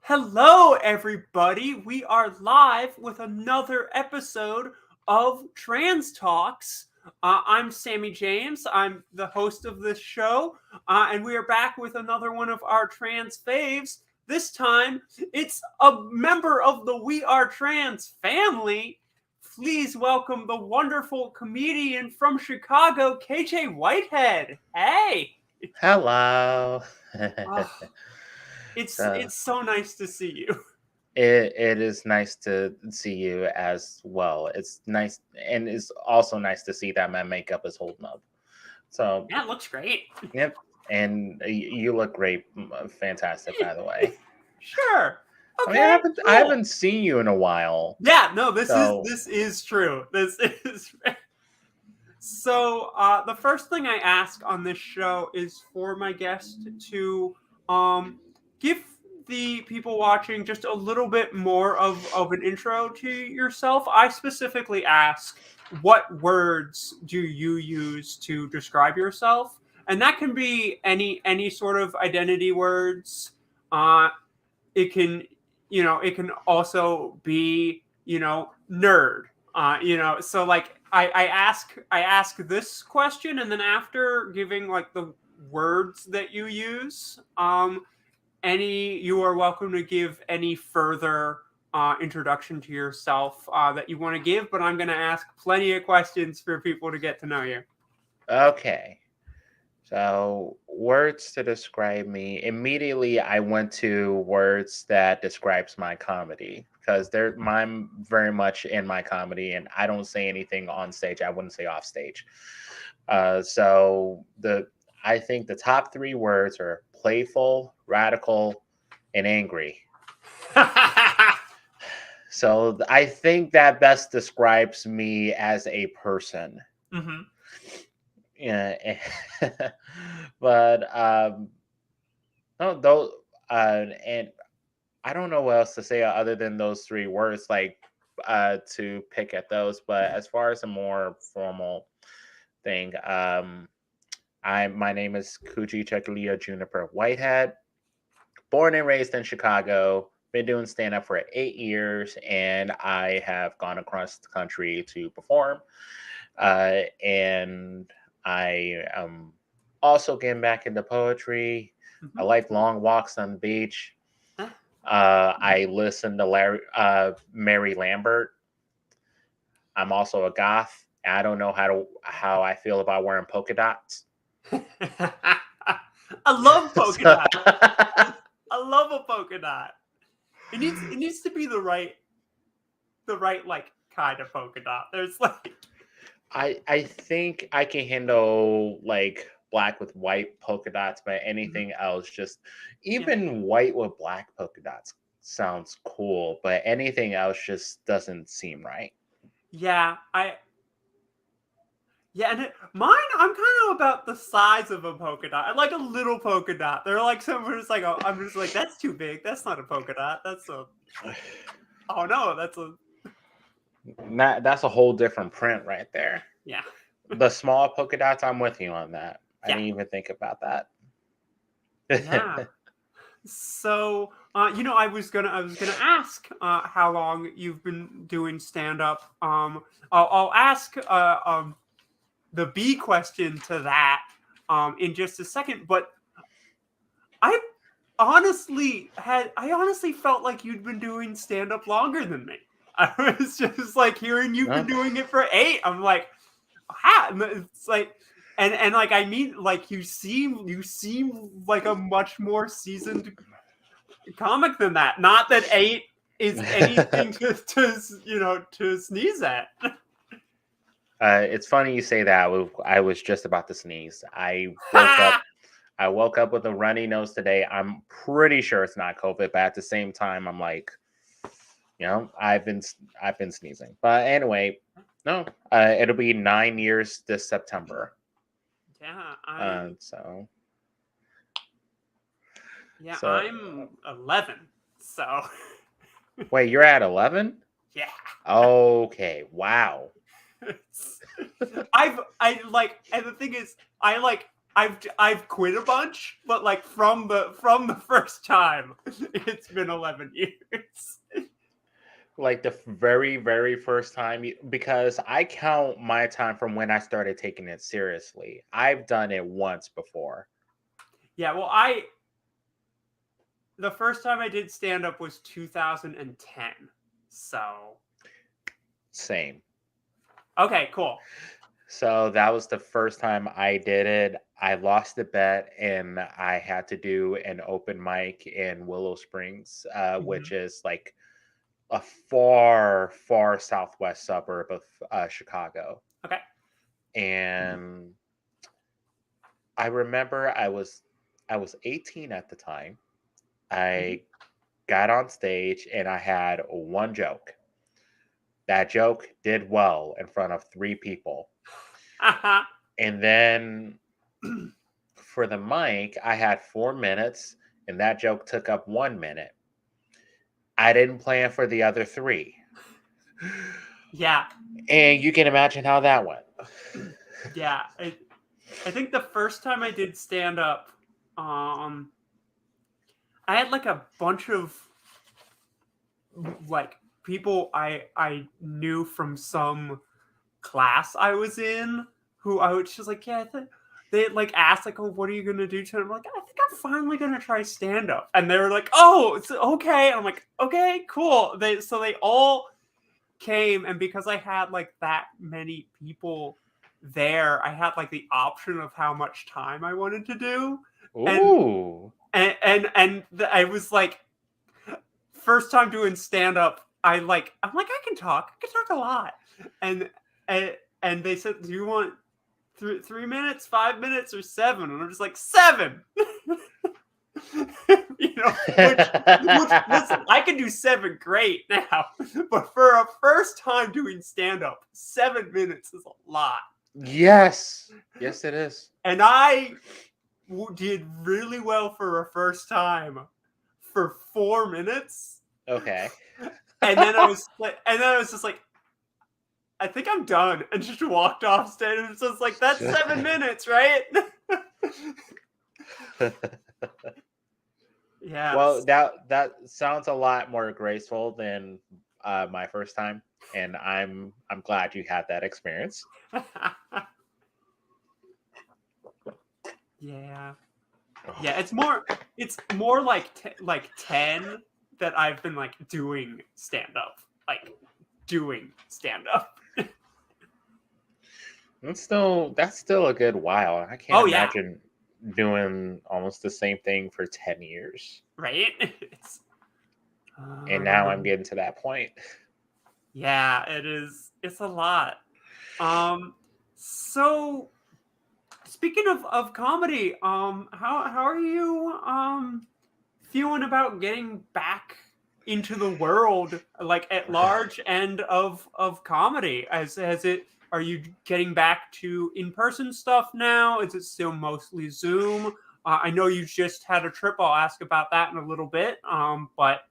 Hello, everybody. We are live with another episode of Trans Talks. I'm Sammie James. I'm the host of this show, and we are back with another one of our trans faves. This time, it's a member of the We Are Trans family. Please welcome the wonderful comedian from Chicago, KJ Whitehead. Hey! Hello. Oh, So it's so nice to see you. it is nice to see you as well. It's nice, and it's also nice to see that my makeup is holding up. So Yeah, it looks great. yep, and you look great, fantastic, by the way. Sure. I mean, I Okay, haven't I cool. haven't seen you in a while, Yeah, no, this is so this is true. This is so the first thing I ask on this show is for my guest to give the people watching just a little bit more of an intro to yourself. I specifically ask, what words do you use to describe yourself? And that can be any sort of identity words. Uh it can, it can also be, nerd. So like I ask this question, and then after giving like the words that you use, any you are welcome to give any further introduction to yourself that you want to give, but I'm going to ask plenty of questions for people to get to know you. okay. So words to describe me. Immediately I went to words that describes my comedy because they're mine very much in my comedy, and I don't say anything on stage I wouldn't say off stage. So the I think the top three words are playful, radical, and angry. So I think that best describes me as a person. Hmm. Yeah, but no, those and I don't know what else to say other than those three words, like to pick at those. But as far as a more formal thing, I my name is Kuji Chekalia Juniper Whitehead, born and raised in Chicago. Been doing stand up for 8 years, and I have gone across the country to perform. And I am also getting back into poetry. I Hmm. like long walks on the beach. I listen to Mary Lambert. I'm also a goth. I don't know how I feel about wearing polka dots. I love polka So, dot. I love a polka dot. It needs to be the right like kind of polka dot. There's like I think I can handle like black with white polka dots, but anything else, just yeah, even white with black polka dots sounds cool, but anything else just doesn't seem right. yeah, mine. I'm kind of about the size of a polka dot. I like a little polka dot. They're like somewhere just like, oh, I'm just like, that's too big. That's not a polka dot. That's a, oh no, that's a, That's a whole different print right there. yeah, The small polka dots, I'm with you on that. I yeah, didn't even think about that. yeah. So, I was gonna ask how long you've been doing stand up. I'll ask the B question to that in just a second. But I I honestly felt like you'd been doing stand up longer than me. I was just like hearing you've been No, doing it for 8. I'm like, ah, it's like, and like I mean, like you seem like a much more seasoned comic than that. Not that 8 is anything to sneeze at. it's funny you say that. I was just about to sneeze. I woke up. I woke up with a runny nose today. I'm pretty sure it's not COVID, but at the same time, I'm like, I've been sneezing. But anyway, no, it'll be 9 years this September. Yeah, So yeah, so I'm 11. So, wait, you're at 11? yeah. Okay, wow. I like, and the thing is, I like I've quit a bunch, but like from the first time, it's been 11 years. Like the very, very first time, because I count my time from when I started taking it seriously. I've done it once before. Yeah, well, the first time I did stand up was 2010. So, Same. okay, cool. So that was the first time I did it. I lost the bet and I had to do an open mic in Willow Springs, which Mhm. is like a far, far southwest suburb of Chicago. Okay. And I remember I was 18 at the time. Mhm. I got on stage and I had one joke. That joke did well in front of three people. And then for the mic, I had 4 minutes, and that joke took up 1 minute. I didn't plan for the other three. Yeah. And you can imagine how that went. Yeah. I think the first time I did stand up, um, I had like a bunch of like people I knew from some class I was in who I was just like, yeah, they like asked like, oh, what are you gonna do tonight? I'm like, I think I'm finally gonna try stand up, and they were like, oh, it's okay. And I'm like, okay, cool. They all came, and because I had like that many people there, I had like the option of how much time I wanted to do, and Ooh. I was like, first time doing stand up, I'm like, I can talk a lot, and and they said, do you want 3 minutes, 5 minutes, or seven? And I'm just like, seven. Which listen, I can do seven great now, but for a first time doing stand up, 7 minutes is a lot. Yes. Yes, it is. And I did really well for a first time for 4 minutes, Okay. and then I was just like, I think I'm done, and just walked off stage. And so it's like, that's 7 minutes, right? Well, Yes. that sounds a lot more graceful than my first time, and I'm glad you had that experience. Yeah. Yeah, it's more like like 10 that I've been like doing stand up. Like doing stand up. That's still a good while. I can't Oh yeah, imagine doing almost the same thing for 10 years. right? It's And now I'm um getting to that point. yeah, it is. It's a lot. Um so speaking of comedy, how are you feeling about getting back into the world, like at large, and of comedy? As has it, are you getting back to in-person stuff now? Is it still mostly Zoom? I know you just had a trip. I'll ask about that in a little bit. But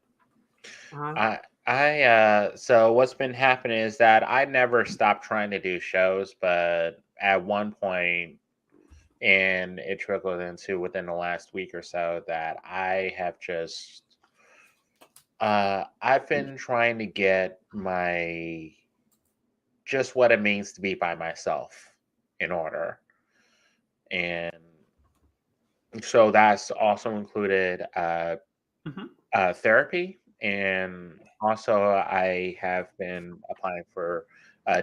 uh, So what's been happening is that I never stopped trying to do shows, but at one point, and it trickled into within the last week or so, that I have I've been trying to get my just what it means to be by myself in order. And so that's also included mhm. therapy. And also, I have been applying for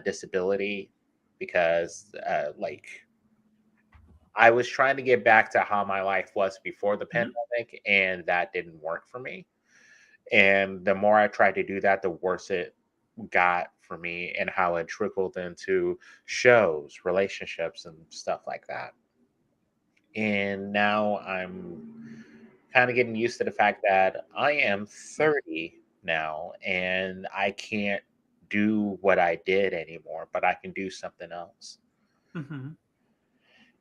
disability because, like, I was trying to get back to how my life was before the Mhm. pandemic, and that didn't work for me. And the more I tried to do that, the worse it got for me, and how it trickled into shows, relationships, and stuff like that. And now I'm kind of getting used to the fact that I am 30 now and I can't do what I did anymore, but I can do something else. Mhm.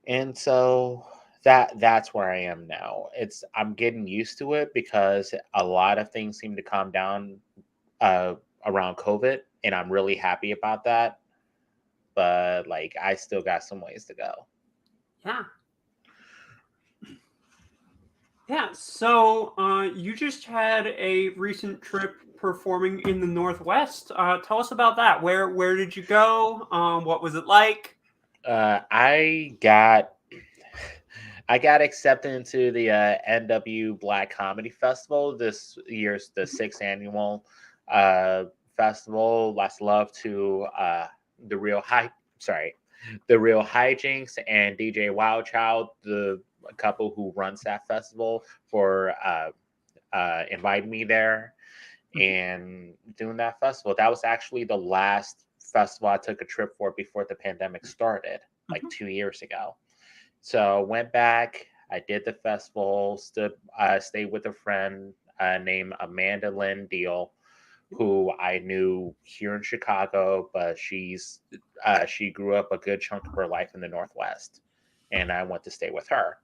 And so that's where I am now. I'm getting used to it because a lot of things seem to calm down uh, around COVID, and I'm really happy about that. But like, I still got some ways to go. Yeah. Yeah, so you just had a recent trip performing in the Northwest. Tell us about that. Where did you go? What was it like? I got accepted into the NW Black Comedy Festival. This year's the sixth annual uh, festival. Lots of love to the real high. Sorry, the real hijinks and DJ Wildchild, the couple who runs that festival, for inviting me there and doing that festival. That was actually the last festival I took a trip for before the pandemic started, like Mhm. 2 years ago. So went back. I did the festival. Stayed with a friend named Amanda Lynn Deal, who I knew here in Chicago, but she grew up a good chunk of her life in the Northwest, and I went to stay with her.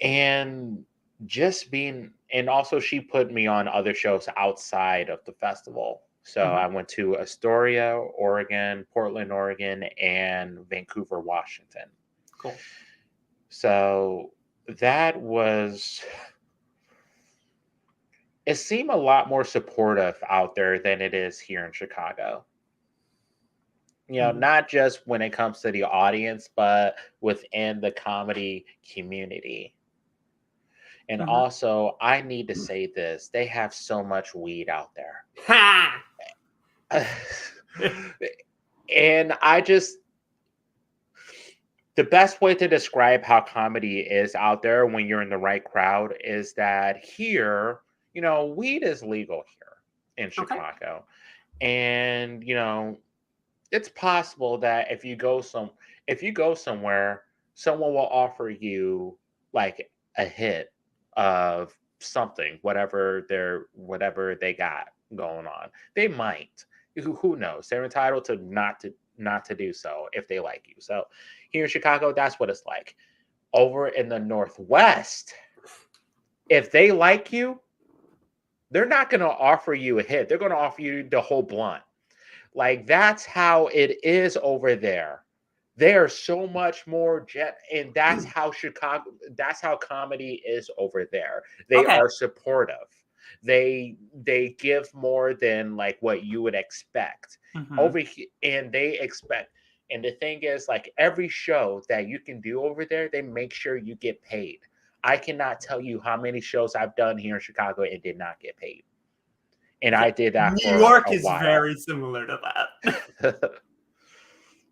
And just being, and also she put me on other shows outside of the festival. So Mhm. I went to Astoria, Oregon, Portland, Oregon, and Vancouver, Washington. Cool. So that was, it seemed a lot more supportive out there than it is here in Chicago. Mhm. Not just when it comes to the audience, but within the comedy community. And Mhm. also, I need to say this, they have so much weed out there. Ha! And the best way to describe how comedy is out there when you're in the right crowd is that here, weed is legal here in Okay. Chicago. And, it's possible that if you go somewhere, someone will offer you like a hit of something, whatever they got going on. They might. Who knows? They're entitled to not to do so if they like you. So here in Chicago, that's what it's like. Over in the Northwest, if they like you, they're not going to offer you a hit. They're going to offer you the whole blunt. Like that's how it is over there. They are so much more and that's how comedy is over there. They Okay. are supportive. They give more than like what you would expect. Mhm. And they expect, and the thing is, like every show that you can do over there, they make sure you get paid. I cannot tell you how many shows I've done here in Chicago and did not get paid. And Yeah. I did that New for York a is while. very similar to that.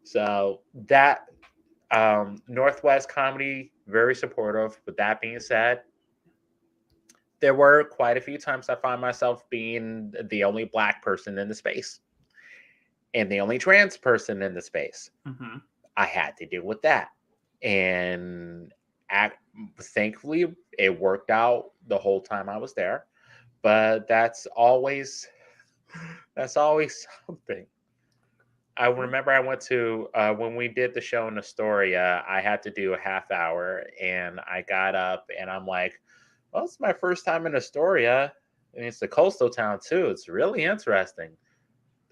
So that Northwest comedy, very supportive. With that being said, there were quite a few times I found myself being the only black person in the space and the only trans person in the space. Mhm. I had to deal with that. And thankfully, it worked out the whole time I was there. But that's always something. I remember I went to when we did the show in Astoria, I had to do a half hour and I got up and I'm like, well, it's my first time in Astoria. And it's a coastal town too. It's really interesting.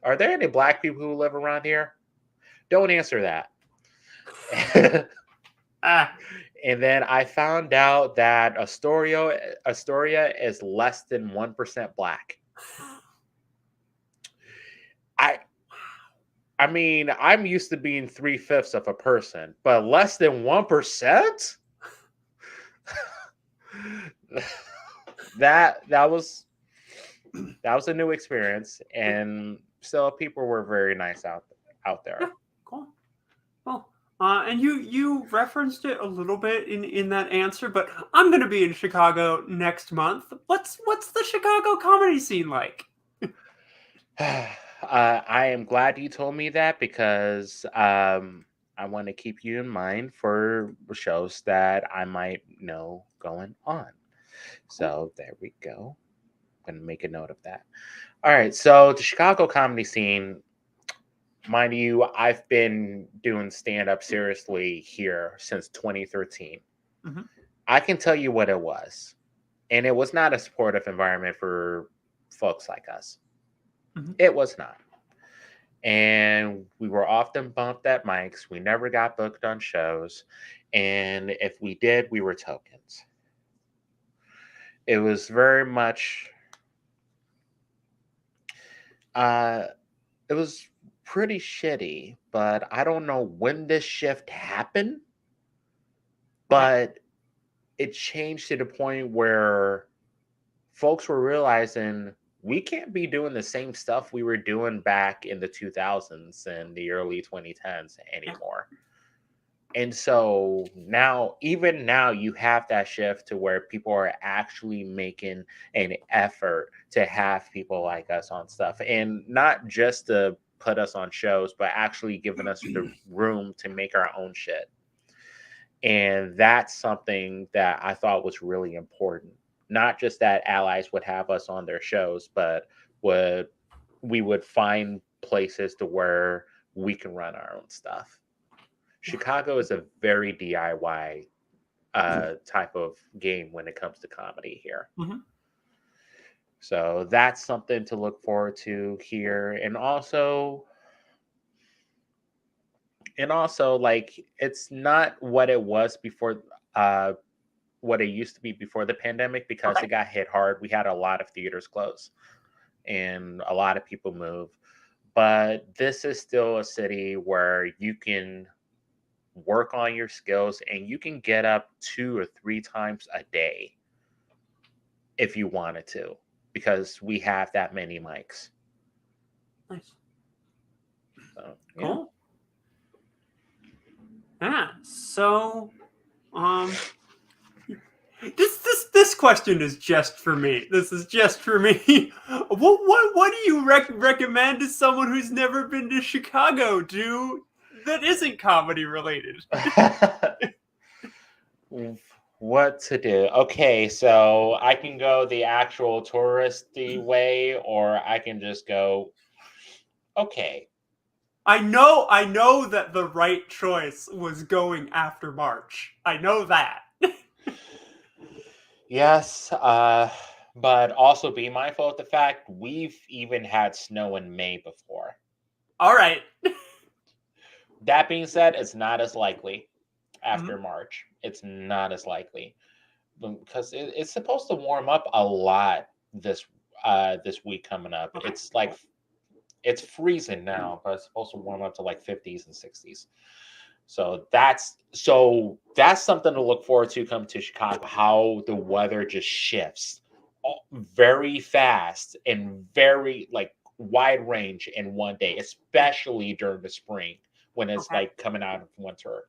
Are there any black people who live around here? Don't answer that. Ah. And then I found out that Astoria is less than 1% black. I I mean, I'm used to being 3/5 of a person, but less than 1%? that was a new experience, and still people were very nice out Yeah. there. Cool. Well, and you referenced it a little bit in that answer, but I'm gonna be in Chicago next month. What's the Chicago comedy scene like? I am glad you told me that because I want to keep you in mind for shows that I might know going on. Cool. So there we go. I'm gonna make a note of that. All right, so the Chicago comedy scene, mind you, I've been doing stand up seriously here since 2013. Mhm. I can tell you what it was, and it was not a supportive environment for folks like us. Mhm. It was not. And we were often bumped at mics. We never got booked on shows. And if we did, we were tokens. it was very much uh it was pretty shitty, but I don't know when this shift happened, Okay. but it changed to the point where folks were realizing we can't be doing the same stuff we were doing back in the 2000s and the early 2010s Yeah. anymore. And so now, even now, you have that shift to where people are actually making an effort to have people like us on stuff, and not just to put us on shows, but actually giving us the room to make our own shit. And that's something that I thought was really important. Not just that allies would have us on their shows, but would we would find places to where we can run our own stuff. Chicago is a very DIY type of game when it comes to comedy here. Hmm. So that's something to look forward to here. And also like it's not what it was before what it used to be before the pandemic because Okay. it got hit hard. We had a lot of theaters close and a lot of people move. But this is still a city where you can work on your skills and you can get up 2 or 3 times a day if you wanted to because we have that many mics. Nice. So, yeah. Cool. Yeah. So, um, this question is just for me. This is just for me. What do you recommend to someone who's never been to Chicago do that isn't comedy related? What to do? Okay, so I can go the actual touristy way, or I can just go, okay. I know that the right choice was going after March. I know that. Yes, but also be mindful of the fact we've even had snow in May before. All right. That being said, it's not as likely after Mhm. March. It's not as likely because it's supposed to warm up a lot this week coming up. Okay. It's like Cool. it's freezing now, but it's supposed to warm up to like 50s and 60s. So that's something to look forward to come to Chicago. How the weather just shifts very fast and very like wide range in one day, especially during the spring when it's Okay. like coming out of winter.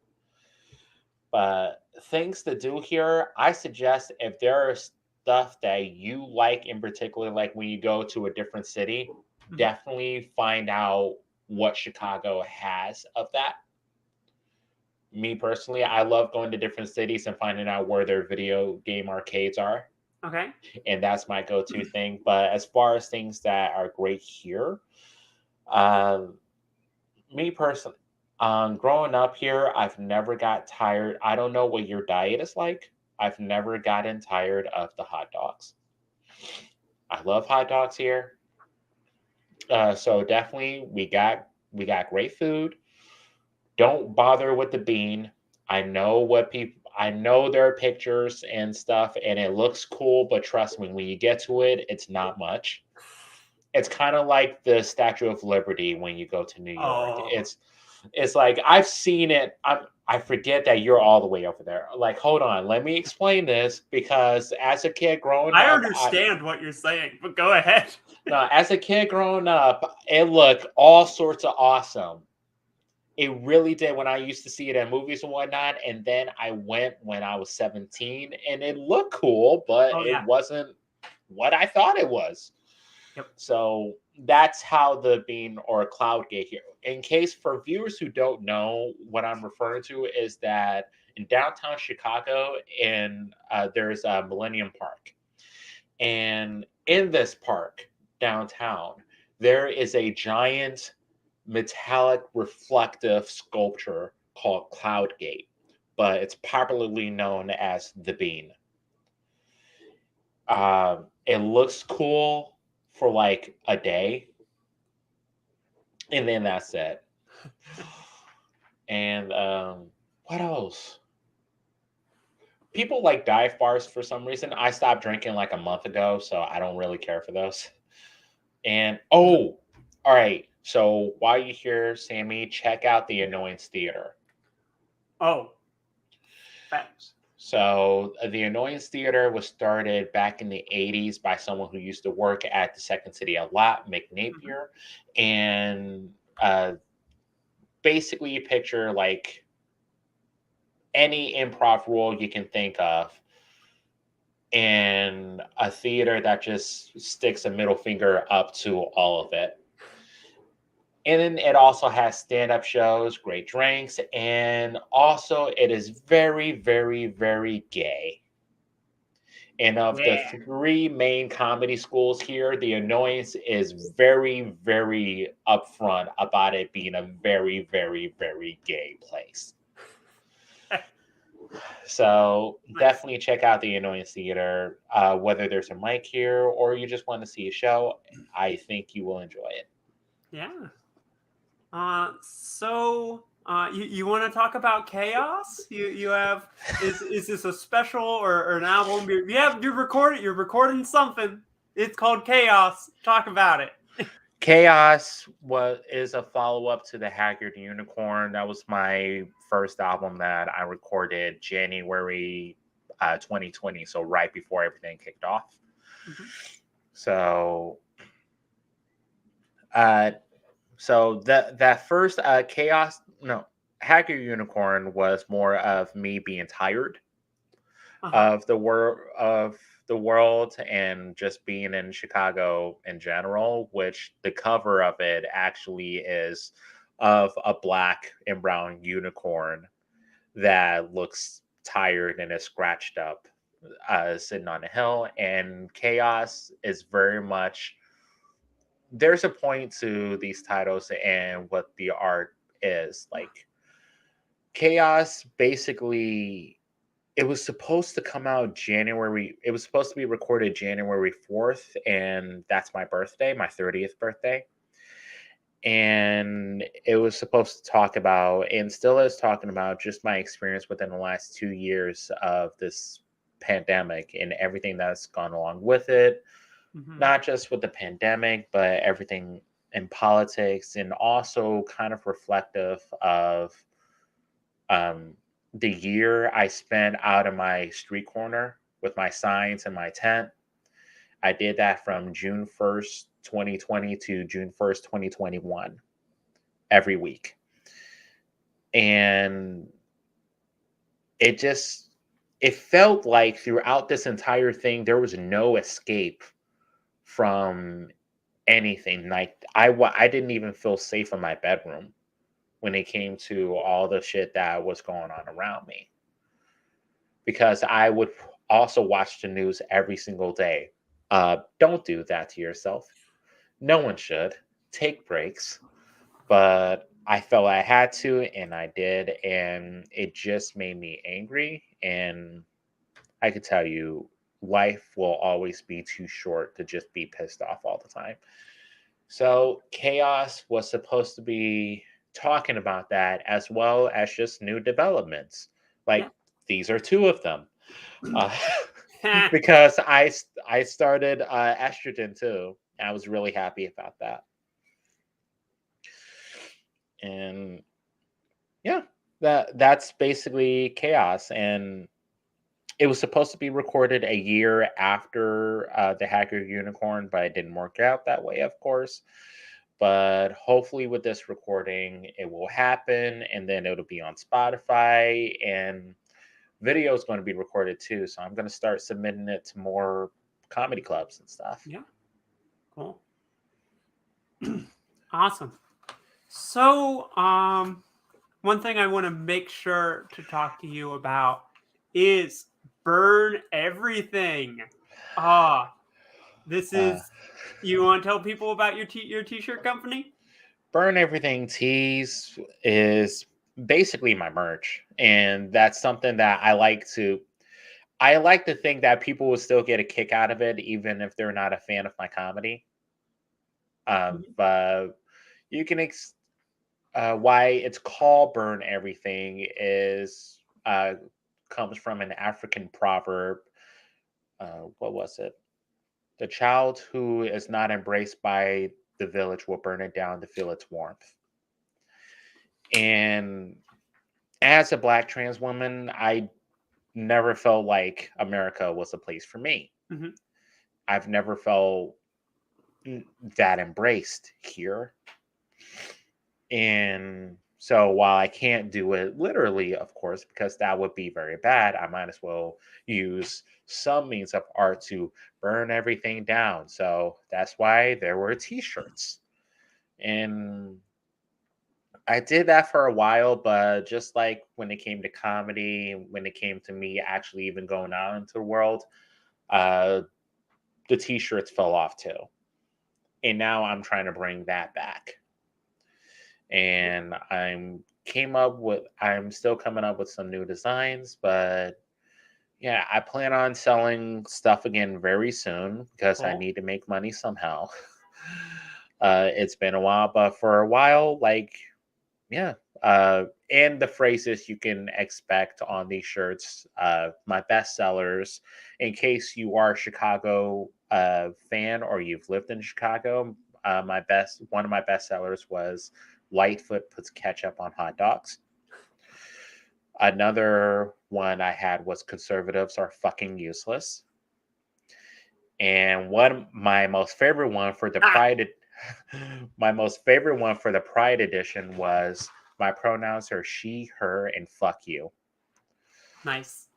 But things to do here, I suggest if there are stuff that you like in particular, like when you go to a different city, Mhm. definitely find out what Chicago has of that. Me personally, I love going to different cities and finding out where their video game arcades are. Okay. And that's my go-to thing. But as far as things that are great here, um, me personally, growing up here, I've never got tired. I don't know what your diet is like. I've never gotten tired of the hot dogs. I love hot dogs here. So definitely we got great food. Don't bother with the bean. I know there are pictures and stuff and it looks cool, but trust me, when you get to it, it's not much. It's kind of like the Statue of Liberty when you go to New York. Oh, It's like I've seen it. I forget that you're all the way over there. Like, hold on, let me explain this because as a kid growing I up, understand what you're saying, but go ahead. no, as a kid growing up, it looked all sorts of awesome. It really did when I used to see it in movies and whatnot. And then I went when I was 17 and it looked cool, but Oh it yeah. wasn't what I thought it was. Yep. So that's how the bean or cloud gate here. In case for viewers who don't know what I'm referring to, is that in downtown Chicago, and there's a Millennium Park. And in this park downtown, there is a giant metallic reflective sculpture called Cloud Gate, but it's popularly known as the Bean. It looks cool for like a day, and then that's it. And what else? people like dive bars for some reason. I stopped drinking like a month ago, so I don't really care for those. And Mhm. all right. So while you're here, Sammie, check out the Annoyance Theater. Oh, thanks. So the Annoyance Theater was started back in the 80s by someone who used to work at the Second City a lot, Mick Mhm. Napier. And uh, basically you picture like any improv role you can think of in a theater that just sticks a middle finger up to all of it. And then it also has stand-up shows, great drinks, and also it is very, very, very gay. And of the Yeah. three main comedy schools here, the Annoyance is very, very upfront about it being a very, very, very gay place. So Nice. definitely check out the Annoyance Theater. Whether there's a mic here or you just want to see a show, I think you will enjoy it. Yeah. You want to talk about chaos? You have is this a special or an album? You're recording something. It's called Chaos. Talk about it. Chaos is a follow up to the Haggard Unicorn. That was my first album that I recorded January 2020, so right before everything kicked off. Mhm. So, uh, that first Chaos, no, Haggard Unicorn was more of me being tired Uh-huh. of the world and just being in Chicago in general, which the cover of it actually is of a black and brown unicorn that looks tired and is scratched up, sitting on a hill. And Chaos is very much, there's a point to these titles and what the art is like. Chaos basically, it was supposed to come out January. It was supposed to be recorded January 4th, and that's my birthday, my 30th birthday. And it was supposed to talk about, and still is talking about, just my experience within the last 2 years of this pandemic and everything that's gone along with it. Mhm. Not just with the pandemic, but everything in politics, and also kind of reflective of um, the year I spent out in my street corner with my signs and my tent. I did that from June 1st, 2020 to June 1st, 2021, every week. And it just, it felt like throughout this entire thing, there was no escape from anything. Like I didn't even feel safe in my bedroom when it came to all the shit that was going on around me, because I would also watch the news every single day. Don't do that to yourself. No one should. Take breaks. But I felt I had to, and I did, and it just made me angry. And I could tell you, life will always be too short to just be pissed off all the time. So, Chaos was supposed to be talking about that as well as just new developments. Yeah. Like, these are two of them. Uh, because I started estrogen too. I was really happy about that. And yeah, that's basically Chaos. And it was supposed to be recorded a year after the Hacker Unicorn, but it didn't work out that way, of course. But hopefully, with this recording, it will happen, and then it'll be on Spotify, and video is going to be recorded too. So I'm going to start submitting it to more comedy clubs and stuff. Yeah. Cool. Awesome. So, one thing I want to make sure to talk to you about is burn everything. Ah, this Uh, is. You want to tell people about your t-shirt company? Burn Everything Tees is basically my merch, and that's something that I like to. I like to think that people will still get a kick out of it, even if they're not a fan of my comedy. Mhm. But you can why it's called Burn Everything is comes from an African proverb. What was it? The child who is not embraced by the village will burn it down to feel its warmth. And as a Black trans woman, I never felt like America was a place for me. Mm-hmm. I've never felt that embraced here. And so while I can't do it literally, of course, because that would be very bad, I might as well use some means of art to burn everything down. So that's why there were t-shirts. And I did that for a while, but just like when it came to comedy, when it came to me actually even going out into the world, uh, the t-shirts fell off too. And now I'm trying to bring that back. And I'm still coming up with some new designs, but yeah, I plan on selling stuff again very soon because I Cool. need to make money somehow. It's been a while, but for a while, like, yeah. And the phrases you can expect on these shirts, my best sellers, in case you are a Chicago fan or you've lived in Chicago, one of my best sellers was Lightfoot puts ketchup on hot dogs. Another one I had was conservatives are fucking useless. And my most favorite one for the my most favorite one for the Pride edition was my pronouns are she, her, and fuck you. Nice.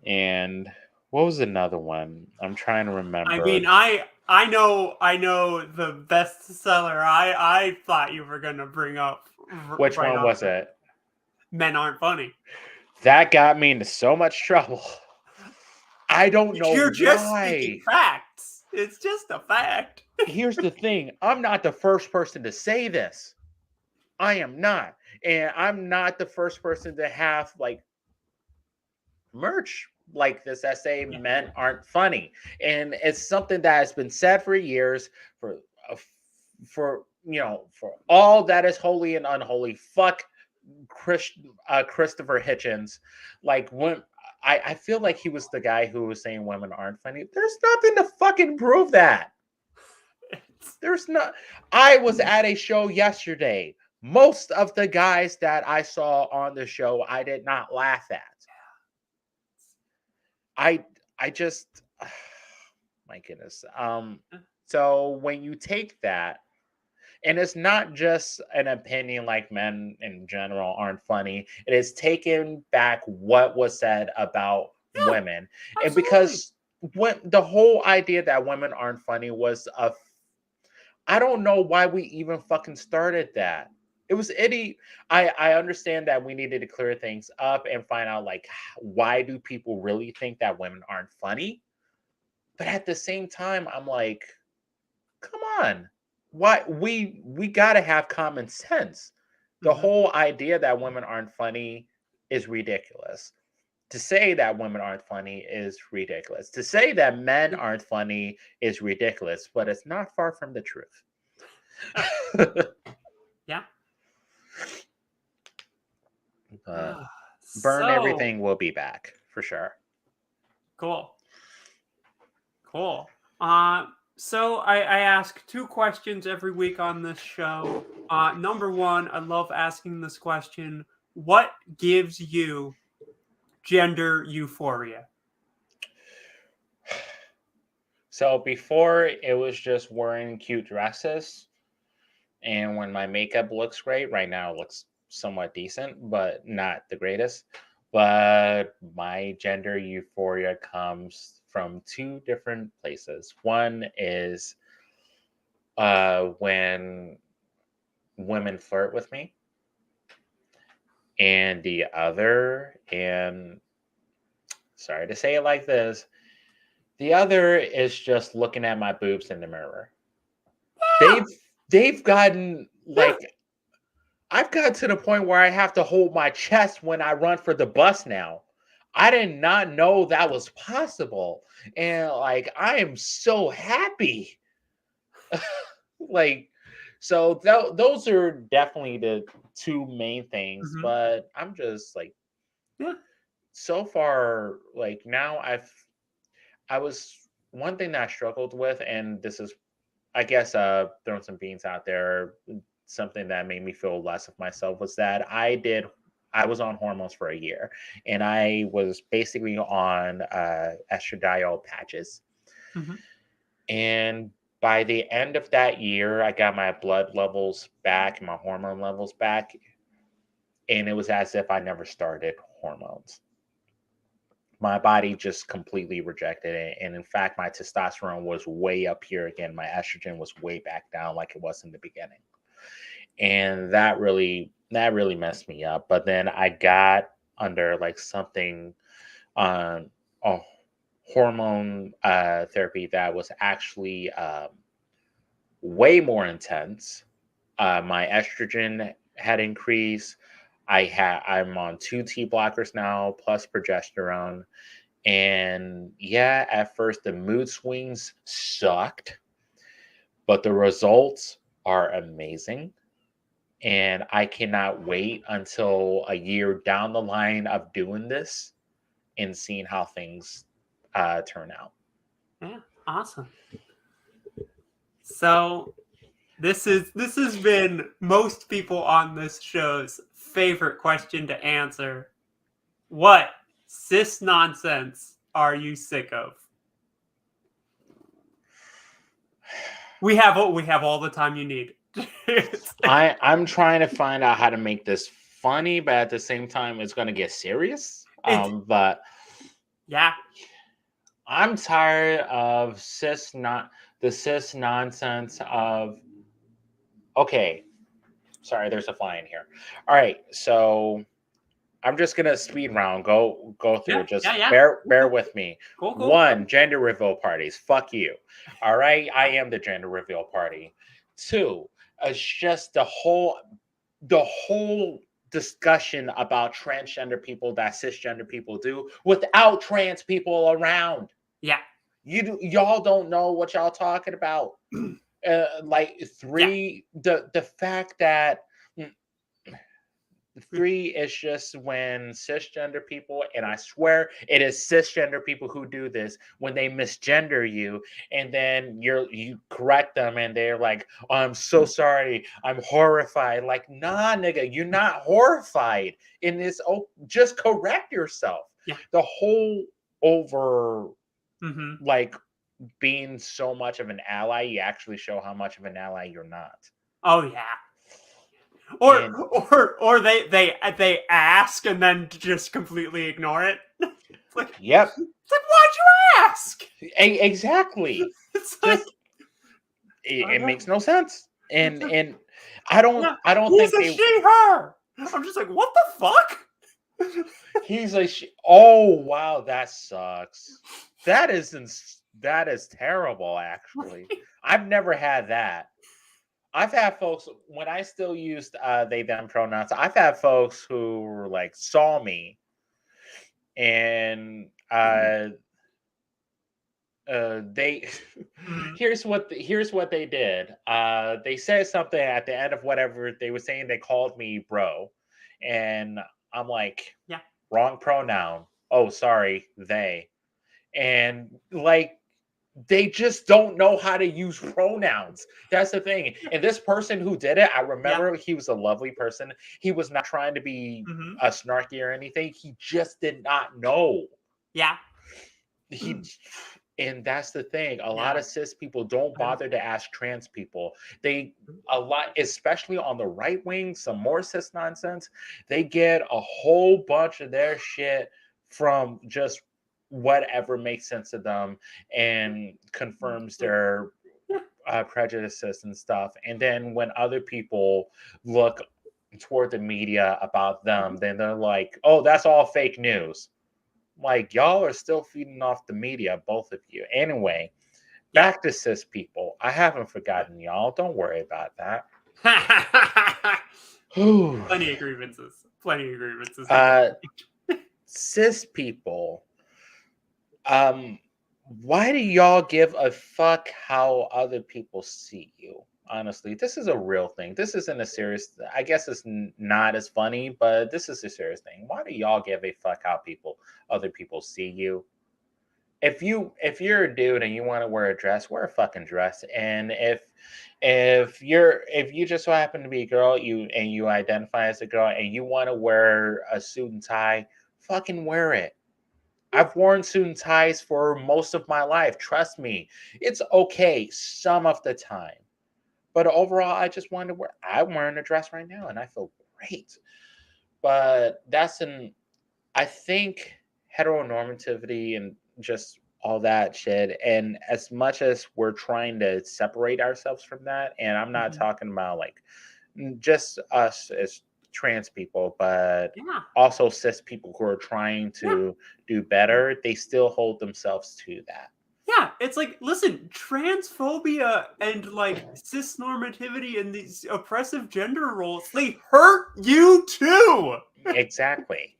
And what was another one? I'm trying to remember. I mean, I know the bestseller. I thought you were gonna bring up Which right one off was the it? Men Aren't Funny. That got me into so much trouble. I don't know You're just speaking why. facts. It's just a fact. Here's the thing. I'm not the first person to say this. I am not. And I'm not the first person to have like merch like this that say Yeah. men aren't funny. And it's something that has been said for years for for all that is holy and unholy. Fuck Christopher Hitchens. Like when I feel like he was the guy who was saying women aren't funny. There's nothing to fucking prove that. There's not. I was at a show yesterday. Most of the guys that I saw on the show, I did not laugh at. I just my goodness. So when you take that, and it's not just an opinion like men in general aren't funny, it is taking back what was said about Yeah, women. And absolutely. because when the whole idea that women aren't funny was I don't know why we even fucking started that. It was itty. I understand that we needed to clear things up and find out like why do people really think that women aren't funny? But at the same time, I'm like, come on. Why we gotta have common sense. The Mhm. whole idea that women aren't funny is ridiculous. To say that women aren't funny is ridiculous. To say that men aren't funny is ridiculous, but it's not far from the truth. Yeah. But Burn So Everything will be back for sure. cool. Cool. So I ask two questions every week on this show. Number one, I love asking this question: what gives you gender euphoria? So before it was just wearing cute dresses, and when my makeup looks great, right now it looks somewhat decent, but not the greatest. But my gender euphoria comes from two different places. One is when women flirt with me, and the other, and sorry to say it like this, the other is just looking at my boobs in the mirror. Ah! They've gotten Yeah. like I've gotten to the point where I have to hold my chest when I run for the bus now. I did not know that was possible. And like I am so happy. Like so those are definitely the two main things, Mhm. but I'm just like Yeah. so far, like now I was one thing that I struggled with, and this is, I guess, throwing some beans out there, something that made me feel less of myself was that I was on hormones for a year, and I was basically on estradiol patches. Hmm. And by the end of that year, I got my blood levels back, my hormone levels back, and it was as if I never started hormones. My body just completely rejected it. And in fact, my testosterone was way up here again. My estrogen was way back down like it was in the beginning. And that really messed me up. But then I got under like something on a hormone therapy that was actually way more intense. My estrogen had increased. I'm on two T blockers now plus progesterone. And yeah, at first the mood swings sucked, but the results are amazing. And I cannot wait until a year down the line of doing this and seeing how things turn out. Yeah, awesome. So this has been most people on this show's favorite question to answer. What cis nonsense are you sick of? We have all the time you need. I'm trying to find out how to make this funny, but at the same time, it's going to get serious. But yeah, I'm tired of the cis nonsense of. Okay, sorry, there's a fly in here. All right, so I'm just gonna speed round, go through yeah, it. Just yeah, yeah. bear with me. Cool, cool. One, gender reveal parties. Fuck you. All right, I am the gender reveal party. Two, it's just the whole discussion about transgender people that cisgender people do without trans people around. Yeah, Y'all don't know what y'all talking about. Like yeah. three, the fact that three is just when cisgender people, and I swear it is cisgender people who do this, when they misgender you, and then you correct them, and they're like, oh, "I'm so sorry, I'm horrified." Like, nah, nigga, you're not horrified in this. Oh, just correct yourself. Yeah. The whole over Mm-hmm. like being so much of an ally, you actually show how much of an ally you're not. Oh yeah. And Or they ask and then just completely ignore it. yep, It's like why'd you ask? exactly. It's like Just it makes no sense. And I yeah, don't he's think a they. she her. I'm just like, what the fuck? He's like, oh wow, that sucks. That is terrible. Actually, I've never had that. I've had folks when I still used they them pronouns. I've had folks who were like saw me and they Mm, here's what they did. They said something at the end of whatever they were saying. They called me bro, and I'm like, yeah. wrong pronoun. Oh, sorry, they. And like they just don't know how to use pronouns. That's the thing. And this person who did it, I Yeah. remember he was a lovely person. He was not trying to be Mm-hmm. a snarky or anything. He just did not know. Yeah. He and that's the thing. A lot Yeah. of cis people don't bother to ask trans people. They a lot, especially on the right wing, some more cis nonsense. They get a whole bunch of their shit from just whatever makes sense to them and confirms their prejudices and stuff. And then when other people look toward the media about them, then they're like, "Oh, that's all fake news." Like y'all are still feeding off the media, both of you. Anyway, Yeah. back to cis people. I haven't forgotten y'all. Don't worry about that. Plenty of grievances. Plenty of grievances. uh, cis people. Um, why do y'all give a fuck how other people see you? Honestly, this is a real thing. This isn't a serious. I guess it's not as funny, but this is a serious thing. Why do y'all give a fuck how other people see you? If you're a dude and you want to wear a dress, wear a fucking dress. And if you just so happen to be a girl, you identify as a girl and you want to wear a suit and tie, fucking wear it. I've worn suit and ties for most of my life. Trust me, it's okay some of the time. But overall, I just wanted to wear. I'm wearing a dress right now, and I feel great. But I think heteronormativity and just all that shit. And as much as we're trying to separate ourselves from that, and I'm not Mhm. talking about like just us as trans people, but Yeah. also cis people who are trying Yeah. to do better, they still hold themselves to that. Yeah, it's like, listen, transphobia and like cis normativity and these oppressive gender roles, they hurt you too. Exactly.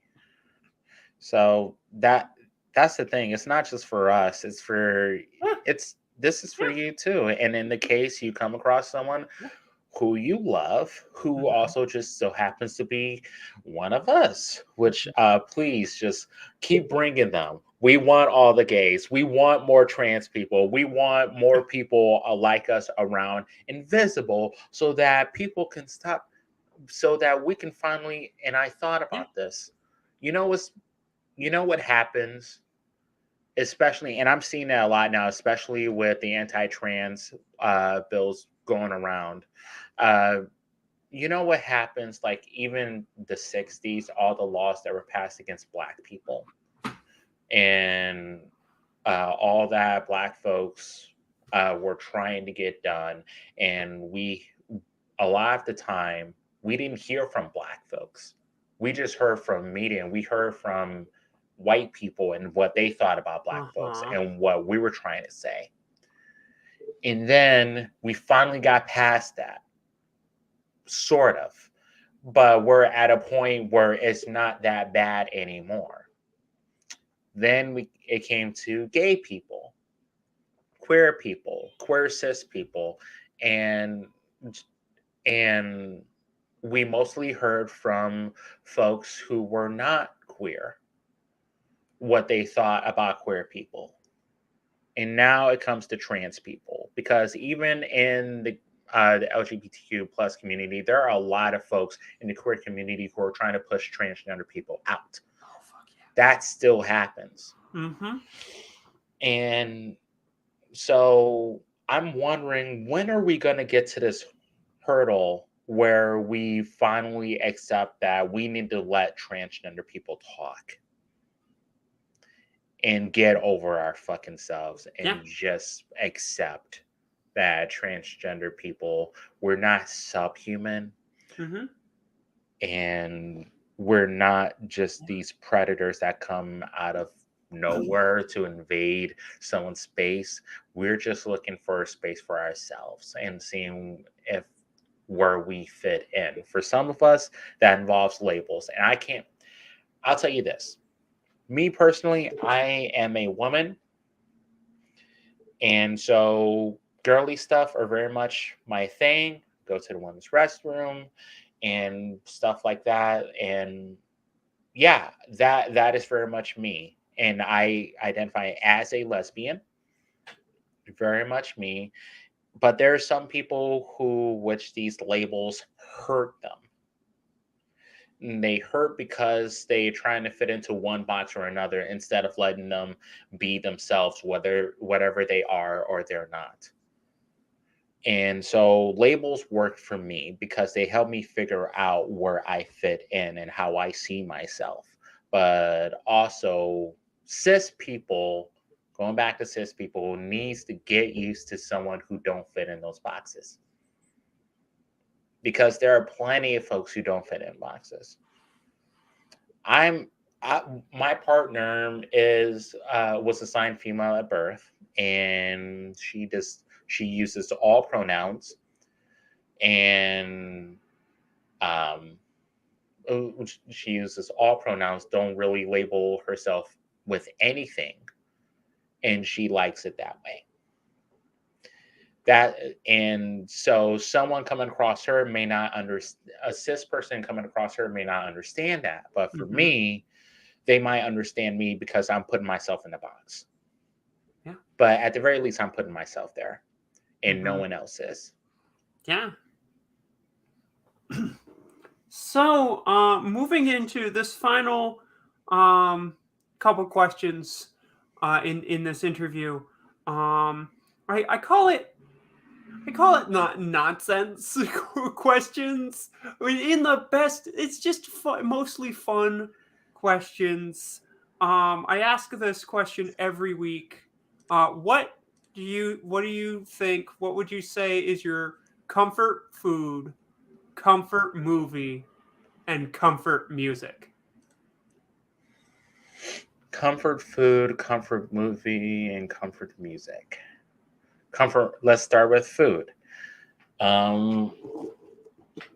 So that's the thing. It's not just for us. Yeah, It's this is for yeah, you too. And in the case you come across someone yeah. who you love, who Mhm, also just so happens to be one of us, which mhm. please just keep bringing them. We want all the gays. We want more trans people. We want Yeah, more people like us around, invisible, so that people can stop, so that we can finally. And I thought yeah. about this. You know what's you know what happens, especially, and I'm seeing that a lot now, especially with the anti-trans bills going around. Uh, you know what happens? Like even the '60s, all the laws that were passed against Black people and all that Black folks were trying to get done, and a lot of the time, we didn't hear from Black folks. We just heard from media, and we heard from white people and what they thought about Black folks Uh-huh. and what we were trying to say. And then we finally got past that, sort of. But we're at a point where it's not that bad anymore. Then it came to gay people, queer cis people, and and we mostly heard from folks who were not queer what they thought about queer people. And now it comes to trans people because even in the LGBTQ plus community, there are a lot of folks in the queer community who are trying to push transgender people out. Oh fuck That still happens. yeah. Mm-hmm. And so I'm wondering, when are we going to get to this hurdle where we finally accept that we need to let transgender people talk and get over our fucking selves Yeah. and just accept that transgender people, we're not subhuman, Mm-hmm. and we're not just these predators that come out of nowhere to invade someone's space. We're just looking for a space for ourselves and seeing if where we fit in. For some of us, that involves labels. And I'll tell you this. Me personally, I am a woman, and so girly stuff are very much my thing. Go to the women's restroom and stuff like that. And yeah, that is very much me. And I identify as a lesbian, very much me. But there are some people who which these labels hurt them. And they hurt because they're trying to fit into one box or another instead of letting them be themselves, whatever they are or they're not. And so labels work for me because they help me figure out where I fit in and how I see myself. But also, cis people, going back to cis people, needs to get used to someone who don't fit in those boxes. Because there are plenty of folks who don't fit in boxes. I'm my partner is was assigned female at birth, and she uses all pronouns, and um, she uses all pronouns, don't really label herself with anything, and she likes it that way. that, and so someone coming across her may not understand, a cis person coming across her may not understand that, but for Mm-hmm. me, they might understand me because I'm putting myself in the box. Yeah. But at the very least, I'm putting myself there, and no Mm-hmm. one else is. Yeah. So, moving into this final um, couple questions in this interview, I call it not nonsense questions. I mean, in the best, it's just mostly fun questions. I ask this question every week. What do you think? What would you say is your comfort food, comfort movie, and comfort music? Comfort food, comfort movie, and comfort music. Comfort. Let's start with food. Um,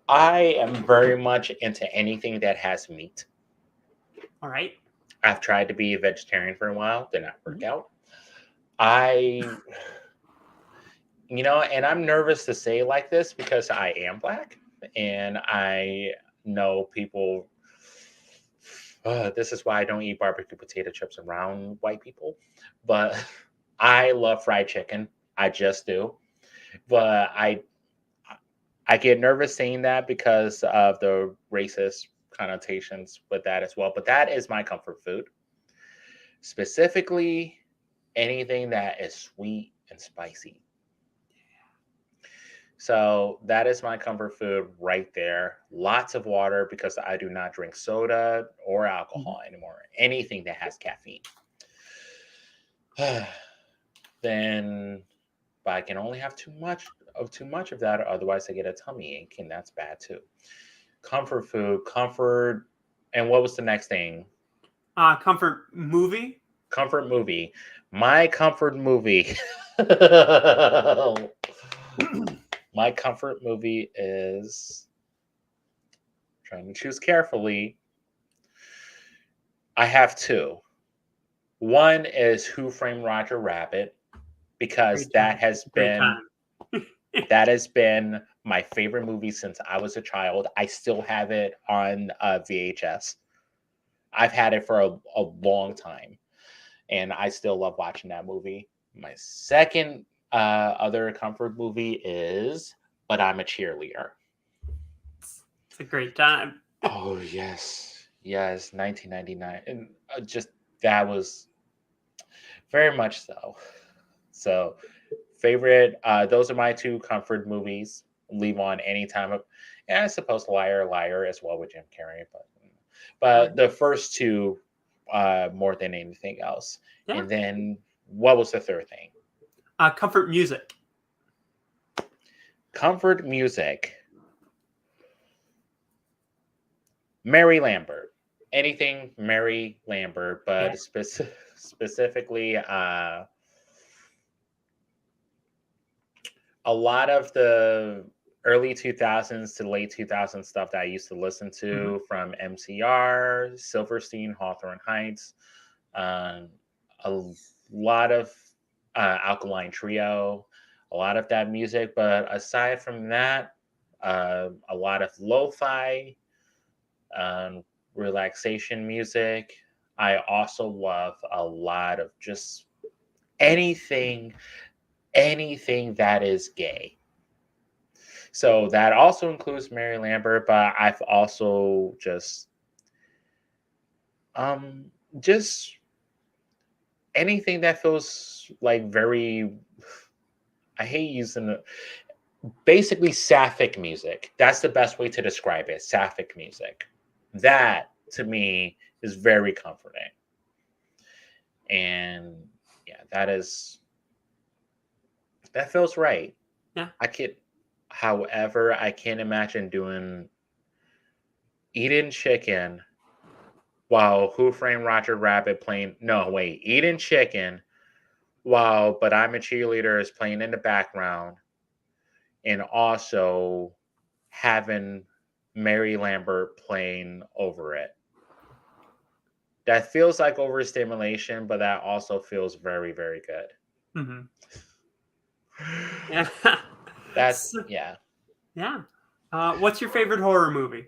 I am very much into anything that has meat. All right. I've tried to be a vegetarian for a while, did not work Mhm. out. I, and I'm nervous to say like this because I am black, and I know people. This is why I don't eat barbecue potato chips around white people, but I love fried chicken. I just do, but I get nervous saying that because of the racist connotations with that as well. But that is my comfort food. Specifically, anything that is sweet and spicy. So that is my comfort food right there. Lots of water because I do not drink soda or Mhm. alcohol anymore. Anything that has caffeine. Then, but I can only have too much of that, or otherwise I get a tummy ache, and that's bad too. Comfort food, comfort, and what was the next thing? Comfort movie. Comfort movie. My comfort movie. My comfort movie is, trying to choose carefully. I have two. One is Who Framed Roger Rabbit because Great time. Great time. that has been my favorite movie since I was a child. I still have it on VHS. I've had it for a long time, and I still love watching that movie. My second other comfort movie is But I'm a Cheerleader. It's a great time. Oh yes, 1999, and just that was very much so. So favorite, those are my two comfort movies. Leave on any time of, and I suppose Liar Liar as well with Jim Carrey, but Right. the first two more than anything else. Yeah. And then what was the third thing? Comfort music. Comfort music. Mary Lambert. Anything Mary Lambert, Yeah. but specifically a lot of the early 2000s to late 2000s stuff that I used to listen Hmm. to from MCR, Silverstein, Hawthorne Heights, um, a lot of Alkaline Trio, a lot of that music. But aside from that, a lot of lo-fi, um, relaxation music. I also love a lot of just anything, anything that is gay. So that also includes Mary Lambert, but I've also um just anything that feels like very, I hate using the, basically sapphic music. That's the best way to describe it. Sapphic music. That to me is very comforting. And yeah, that feels right. Yeah. I could, however, I can't imagine doing eating chicken while Who Framed Roger Rabbit playing. No, wait, eating chicken while But I'm a Cheerleader is playing in the background, and also having Mary Lambert playing over it. That feels like overstimulation, but that also feels very, very good. Hmm. Yeah. That's So- yeah. yeah. What's your favorite horror movie?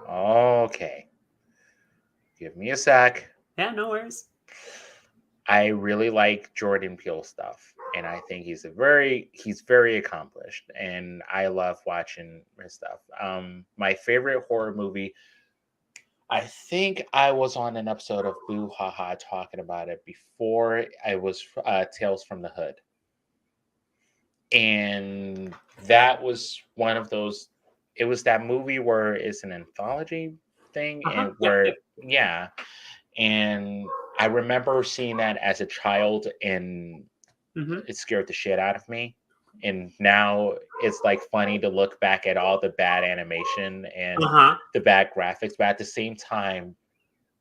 Okay. Give me a sec. Yeah, no worries. I really like Jordan Peele stuff, and I think he's very accomplished, and I love watching his stuff. My favorite horror movie, I think I was on an episode of Boo Ha Ha talking about it before. I was Tales from the Hood, and that was one of those. It was that movie where it's an anthology thing, and Yep, where yep. yeah, and I remember seeing that as a child, and Mm-hmm. it scared the shit out of me. And now it's like funny to look back at all the bad animation and Uh-huh. the bad graphics, but at the same time,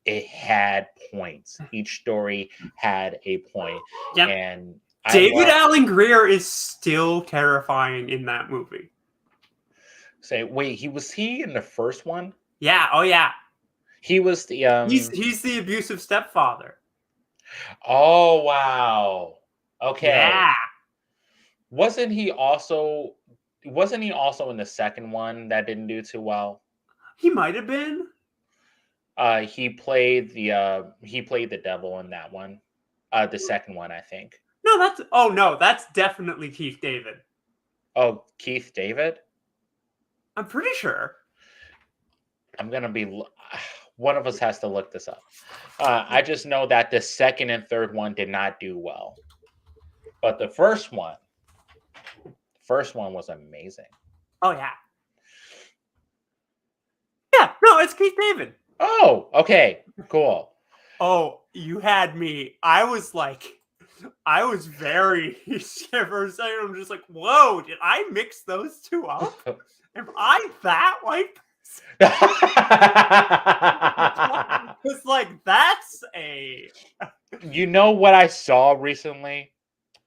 it had points. Each story had a point, Yep. and I David love. Allen Greer is still terrifying in that movie. Say, wait, he in the first one? Yeah. Oh yeah. He was the He's the abusive stepfather. Oh wow. Okay. Yeah. Wasn't he also in the second one that didn't do too well? He might have been. He played the devil in that one. The second one, I think. No, that's definitely Keith David. Oh, Keith David? I'm pretty sure. I'm gonna be one of us has to look this up. I just know that the second and third one did not do well. But the first one was amazing. Oh yeah. Yeah, no, it's Keith David. Oh, okay, cool. Oh, you had me. I was very scared for a second. I'm just like, whoa, did I mix those two up? Am I that white? It's like, that's a. You know what I saw recently?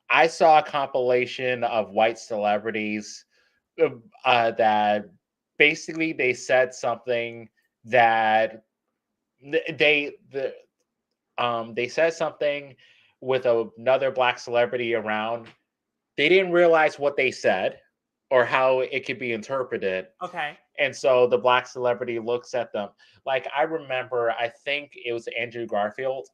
I saw a compilation of white celebrities that basically they said something that they said something with another black celebrity around. They didn't realize what they said or how it could be interpreted. Okay. And so the black celebrity looks at them. Like I remember, I think it was Andrew Garfield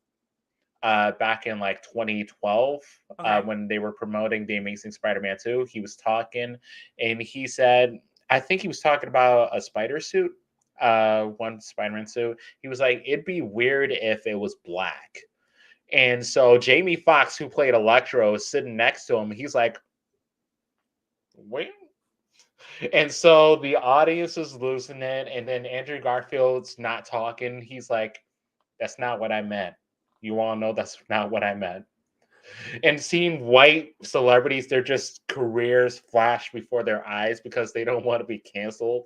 back in like 2012 Okay. when they were promoting The Amazing Spider-Man 2. He was talking and he said, I think he was talking about a spider suit, one Spider-Man suit. He was like, it'd be weird if it was black. And so Jamie Foxx, who played Electro, is sitting next to him. He's like, wait. And so the audience is losing it. And then Andrew Garfield's not talking. He's like, that's not what I meant. You all know that's not what I meant. And seeing white celebrities, their just careers flash before their eyes because they don't want to be canceled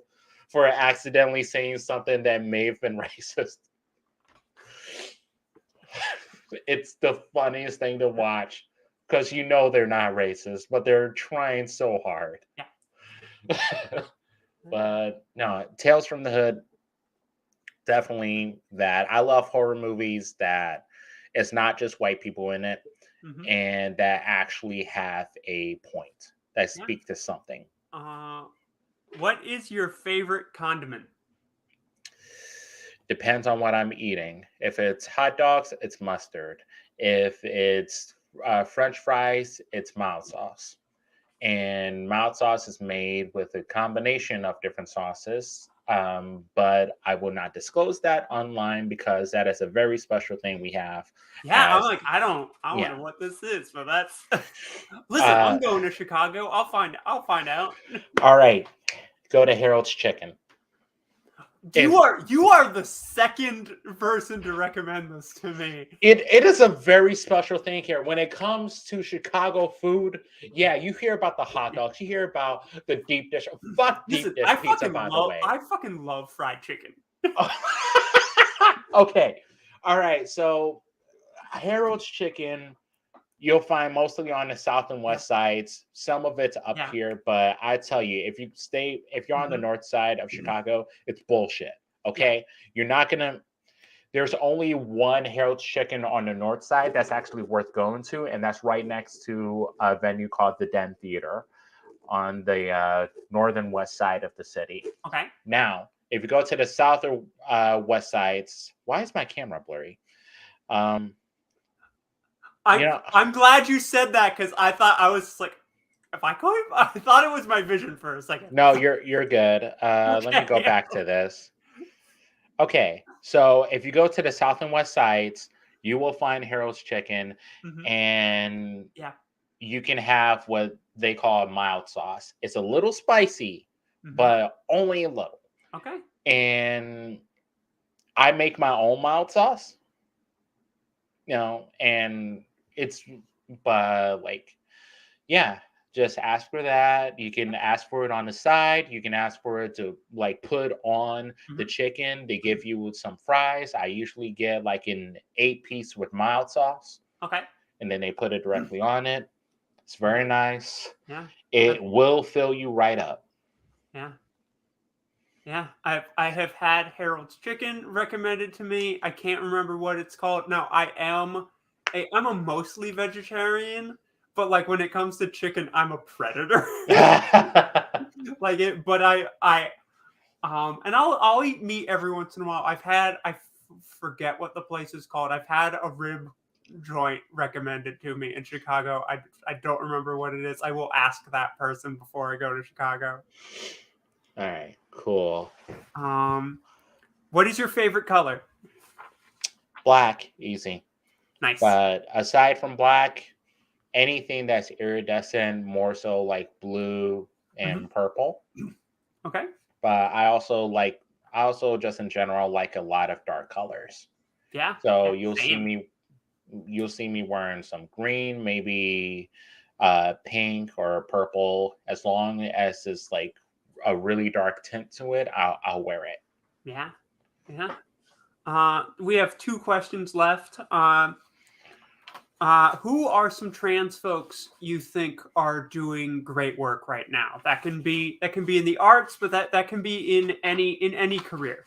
for accidentally saying something that may have been racist. It's the funniest thing to watch because you know they're not racist, but they're trying so hard. Yeah. But no, Tales from the Hood, definitely that. I love horror movies that it's not just white people in it Mm-hmm. and that actually have a point that Yeah. speak to something. What is your favorite condiment? Depends on what I'm eating. If it's hot dogs, it's mustard. If it's French fries, it's mild sauce. And mild sauce is made with a combination of different sauces. But I will not disclose that online because that is a very special thing we have. Yeah, I'm As like, I don't yeah, know what this is, but that's listen, I'm uh, going to Chicago. I'll find out. all right, go to Harold's Chicken. You If are the second person to recommend this to me. it is a very special thing here when it comes to Chicago food. Yeah, you hear about the hot dogs, you hear about the deep dish. Fuck Listen, deep dish pizza, by the way. I fucking love fried chicken. Okay, all right. So Harold's Chicken, you'll find mostly on the south and west sides. Some of it's up Yeah. here, but I tell you, if you're on the Mhm. north side of Chicago, it's bullshit. Okay, you're not gonna. There's only one Harold's Chicken on the north side that's actually worth going to, and that's right next to a venue called the Den Theater on the northern west side of the city. Okay. Now, if you go to the south or west sides, why is my camera blurry? You know, I'm glad you said that because I thought I was like, if I go, I thought it was my vision for a second. no, you're good. Let me go Okay. back to this. Okay, so if you go to the south and west sides, you will find Harold's Chicken, Mhm. and Yeah. you can have what they call a mild sauce. It's a little spicy, Mhm. but only a little. Okay. And I make my own mild sauce, and it's, but like, yeah, just ask for that. You can ask for it on the side. You can ask for it to like put on the Mhm. chicken. They give you some fries. I usually get like an 8-piece with mild sauce, Okay. and then they put it directly on it. It's very nice. Yeah. It I've, will fill you right up. yeah. Yeah. I have had Harold's Chicken recommended to me. I can't remember what it's called. Now I'm a mostly vegetarian, but like when it comes to chicken, I'm a predator. Like it, but and I'll eat meat every once in a while. Forget what the place is called. I've had a rib joint recommended to me in Chicago. I don't remember what it is. I will ask that person before I go to Chicago. All right, cool. Um, what is your favorite color? Black, easy. Nice. But aside from black, anything that's iridescent, more so like blue Mhm. and purple. Okay. But I also just in general like a lot of dark colors. Yeah. So Yeah. Same. you'll see me wearing some green, maybe pink or purple. As long as it's like a really dark tint to it, I'll wear it. Yeah. Yeah. We have two questions left. Who are some trans folks you think are doing great work right now? That can be in the arts, but that can be in any career.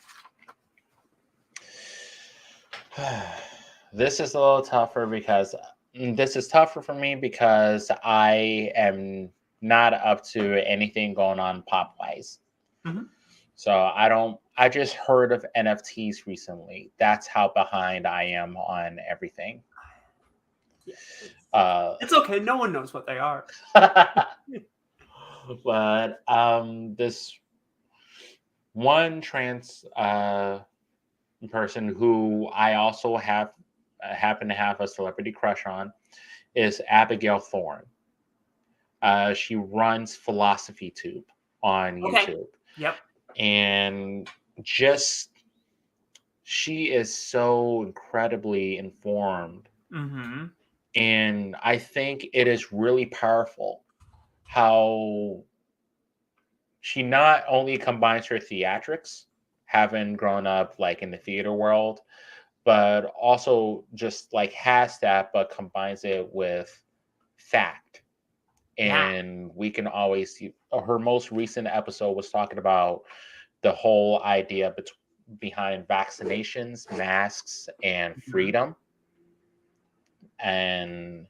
This is a little tougher because this is tougher for me because I am not up to anything going on pop wise. Mhm. So I just heard of NFTs recently. That's how behind I am on everything. Yeah, Uh, it's okay. No one knows what they are. but this one trans person who I also have happen to have a celebrity crush on is Abigail Thorne. She runs Philosophy Tube on Okay. YouTube, Yep. and just she is so incredibly informed, Mm-hmm. and I think it is really powerful how she not only combines her theatrics, having grown up like in the theater world, but also just like has that, but combines it with fact. Yeah. And we can always see her most recent episode was talking about the whole idea behind vaccinations, masks, and Mhm. freedom. And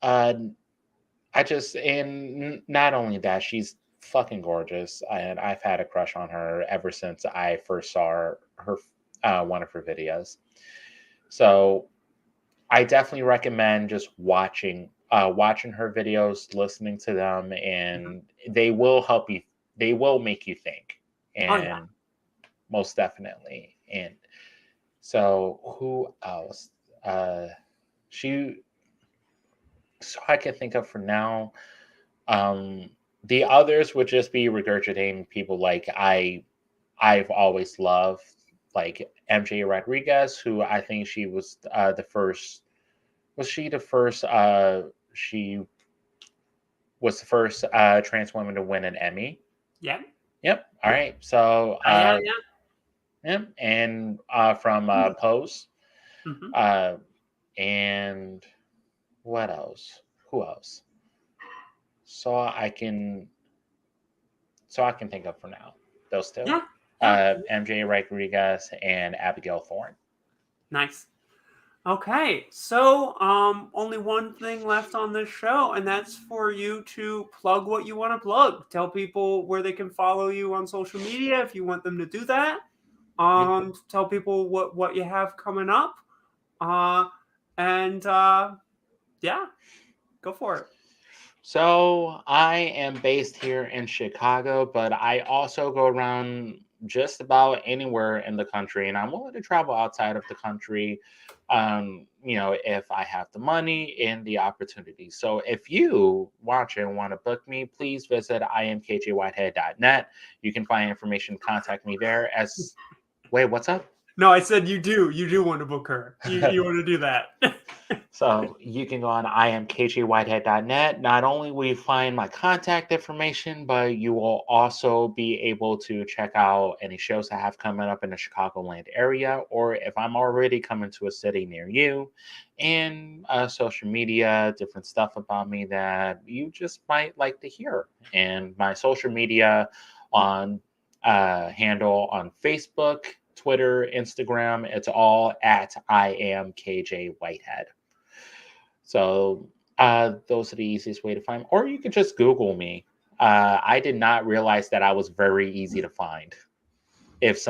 uh, not only that, she's fucking gorgeous, and I've had a crush on her ever since I first saw her one of her videos. So I definitely recommend just watching her videos, listening to them, Mhm. and they will help you. They will make you think, Oh yeah. and most definitely. And so, who else? Uh, she. So I can think of for now. Um, the others would just be regurgitating people like I've always loved, like MJ Rodriguez, who I think she was the first. Was she the first? She was the first trans woman to win an Emmy. Yeah. Yep. All right. So, Yeah. Yeah. yep. And from Pose. Mm-hmm. Uh, and what else? Who else? So I can, so I can think of for now. Those two. Yeah. MJ Rodriguez, and Abigail Thorne. Nice. Okay, so only one thing left on this show, and that's for you to plug what you want to plug. Tell people where they can follow you on social media if you want them to do that. Tell people what you have coming up. And yeah, go for it. So I am based here in Chicago, but I also go around just about anywhere in the country, and I'm willing to travel outside of the country, if I have the money and the opportunity. So if you watch and want to book me, please visit imkjwhitehead.net. You can find information, contact me there. Wait, what's up? No, I said you do want to book her. You want to do that. So you can go on imkjwhitehead.net. Not only will you find my contact information, but you will also be able to check out any shows I have coming up in the Chicagoland area, or if I'm already coming to a city near you, and social media, different stuff about me that you just might like to hear. And my social media on handle on Facebook, Twitter, Instagram, it's all at I am KJ Whitehead. So those are the easiest way to find me. Or you could just Google me. I did not realize that I was very easy to find if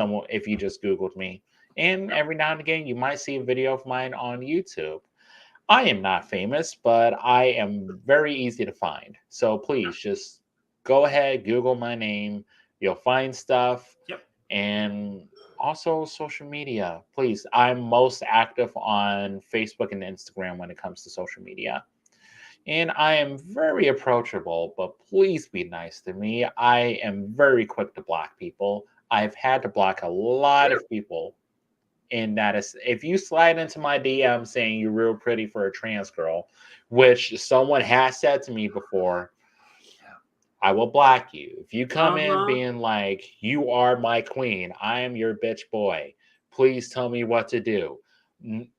you just Googled me. And every now and again, you might see a video of mine on YouTube. I am not famous, but I am very easy to find. So please just go ahead, Google my name. You'll find stuff. Yep. And also social media. Please, I'm most active on Facebook and Instagram when it comes to social media. And I am very approachable, but please be nice to me. I am very quick to block people. I've had to block a lot of people. And that is, if you slide into my DM saying you're real pretty for a trans girl, which someone has said to me before, I will block you. If you come in being like, you are my queen, I am your bitch boy, please tell me what to do. You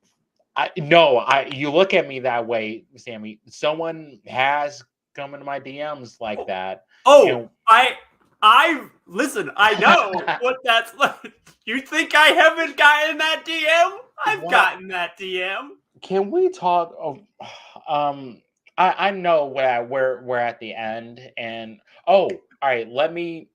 look at me that way, Sammie. Someone has come into my DMs like that. Oh, I listen, I know what that's like. You think I haven't gotten that DM? I've gotten that DM. Can we talk of I know we're at the end, and all right, let me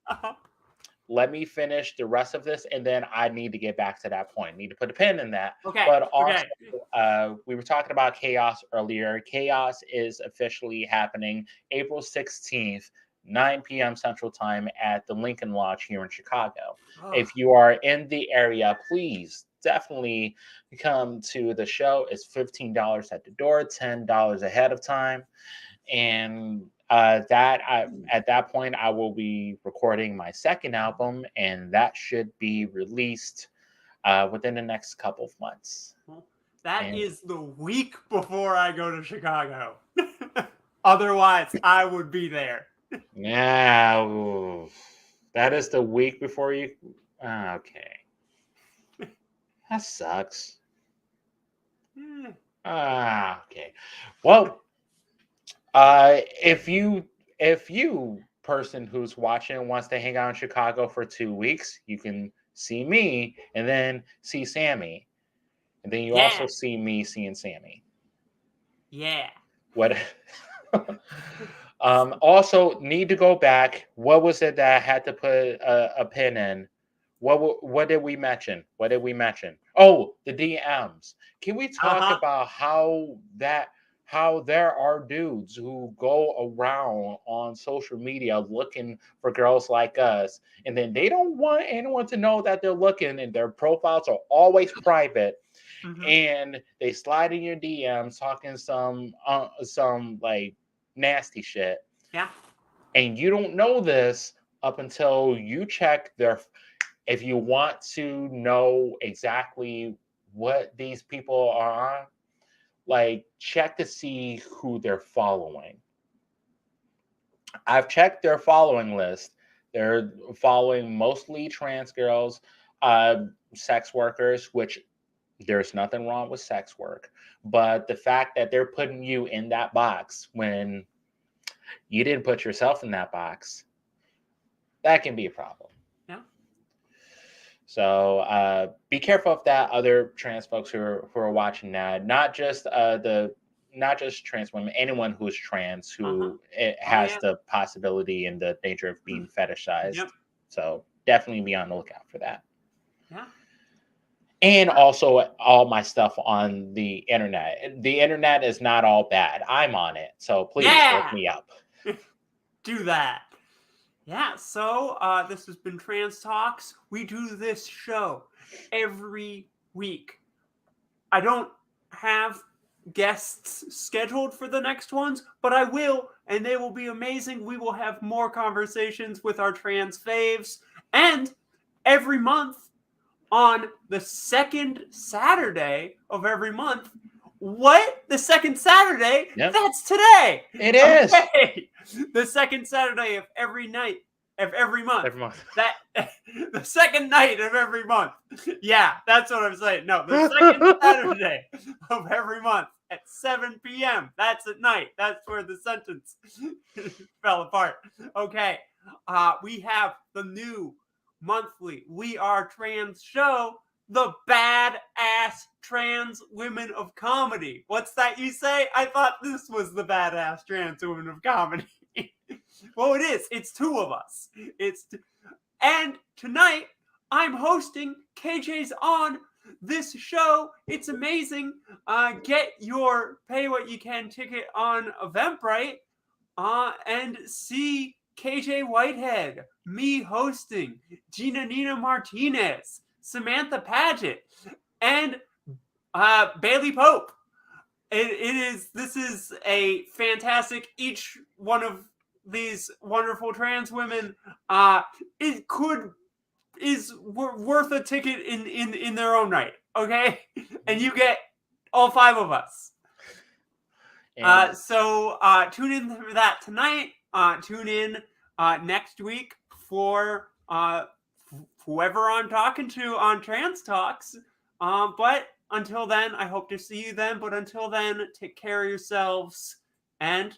finish the rest of this, and then I need to get back to that point. Need to put a pin in that. Okay. But also, we were talking about Chaos earlier. Chaos is officially happening April 16th, 9 p.m. Central Time at the Lincoln Lodge here in Chicago. If you are in the area, please definitely come to the show. It's $15 at the door, $10 ahead of time. And at that point, I will be recording my second album, and that should be released within the next couple of months. That is the week before I go to Chicago. Otherwise, I would be there. Yeah, that is the week before you. Okay, that sucks. Okay. Well, if you person who's watching wants to hang out in Chicago for 2 weeks, you can see me and then see Sammie, and then you also see me seeing Sammie. Yeah. What? Also, need to go back. What was it that I had to put a pin in? What did we mention? What did we mention? Oh, the DMs. Can we talk about how there are dudes who go around on social media looking for girls like us, and then they don't want anyone to know that they're looking, and their profiles are always private. And they slide in your DMs talking some like nasty shit. Yeah. And you don't know this up until you check their. If you want to know exactly what these people are, like, check to see who they're following. I've checked their following list. They're following mostly trans girls, sex workers, which there's nothing wrong with sex work. But the fact that they're putting you in that box when you didn't put yourself in that box, that can be a problem. Yeah. So be careful of that. Other trans folks who are watching that, not just trans women, anyone who's trans Uh-huh. who Oh has yeah. the possibility and the danger of being fetishized. Yep. So definitely be on the lookout for that. Yeah. And also all my stuff on the internet. The internet is not all bad. I'm on it. So please look Yeah. me up. Do that. Yeah, so this has been Trans Talks. We do this show every week. I don't have guests scheduled for the next ones, but I will, and they will be amazing. We will have more conversations with our trans faves. And every month, on the second Saturday of every month, what? The second Saturday? Yep. That's today. It is. Okay. The second Saturday of every month. Every month. That the second night of every month. Yeah, that's what I'm saying. No, the second Saturday of every month at 7 p.m. That's at night. That's where the sentence fell apart. Okay. We have the new monthly We Are Trans show, the Badass Trans Women of Comedy. What's that you say? I thought this was the Badass Trans Women of Comedy. Well, it is. It's two of us. And tonight I'm hosting. KJ's on this show. It's amazing. Get your pay what you can ticket on Eventbrite and see KJ Whitehead, me hosting, Gina Nina Martinez, Samantha Paget, and Bailey Pope. This is a fantastic, each one of these wonderful trans women is worth a ticket in their own right, okay? And you get all five of us. So tune in for that tonight. Tune in next week for whoever I'm talking to on Trans Talks. But until then, I hope to see you then. But until then, take care of yourselves and